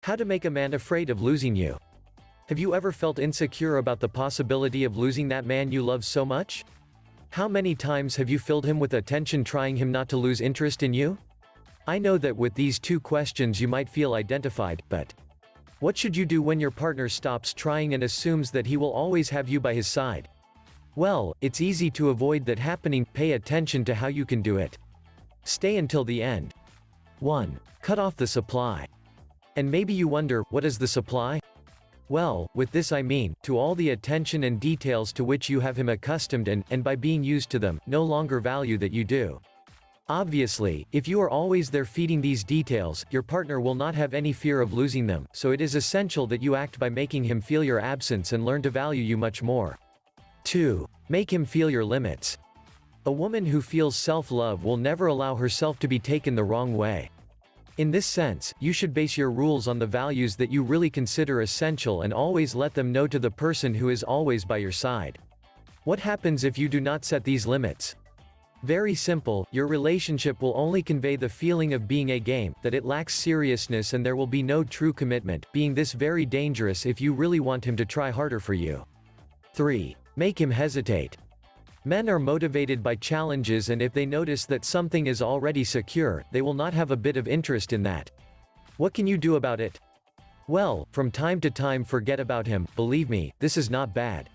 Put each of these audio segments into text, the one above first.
How to make a man afraid of losing you. Have you ever felt insecure about the possibility of losing that man you love so much? How many times have you filled him with attention trying him not to lose interest in you? I know that with these two questions you might feel identified, but what should you do when your partner stops trying and assumes that he will always have you by his side? Well, it's easy to avoid that happening. Pay attention to how you can do it. Stay until the end. 1. Cut off the supply. And maybe you wonder, what is the supply? Well, with this I mean, to all the attention and details to which you have him accustomed and by being used to them, no longer value that you do. Obviously, if you are always there feeding these details, your partner will not have any fear of losing them, so it is essential that you act by making him feel your absence and learn to value you much more. 2. Make him feel your limits. A woman who feels self-love will never allow herself to be taken the wrong way. In this sense, you should base your rules on the values that you really consider essential and always let them know to the person who is always by your side. What happens if you do not set these limits? Very simple, your relationship will only convey the feeling of being a game, that it lacks seriousness and there will be no true commitment, being this very dangerous if you really want him to try harder for you. 3. Make him hesitate. Men are motivated by challenges, and if they notice that something is already secure, they will not have a bit of interest in that. What can you do about it? Well, from time to time forget about him. Believe me, this is not bad.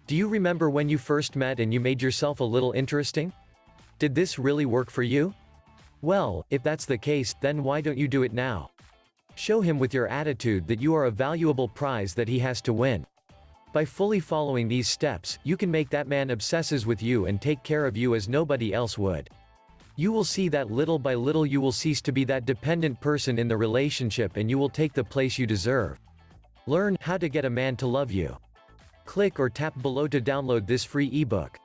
Do you remember when you first met and you made yourself a little interesting? Did this really work for you? Well, if that's the case, then why don't you do it now? Show him with your attitude that you are a valuable prize that he has to win. By fully following these steps, you can make that man obsesses with you and take care of you as nobody else would. You will see that little by little you will cease to be that dependent person in the relationship and you will take the place you deserve. Learn how to get a man to love you. Click or tap below to download this free ebook.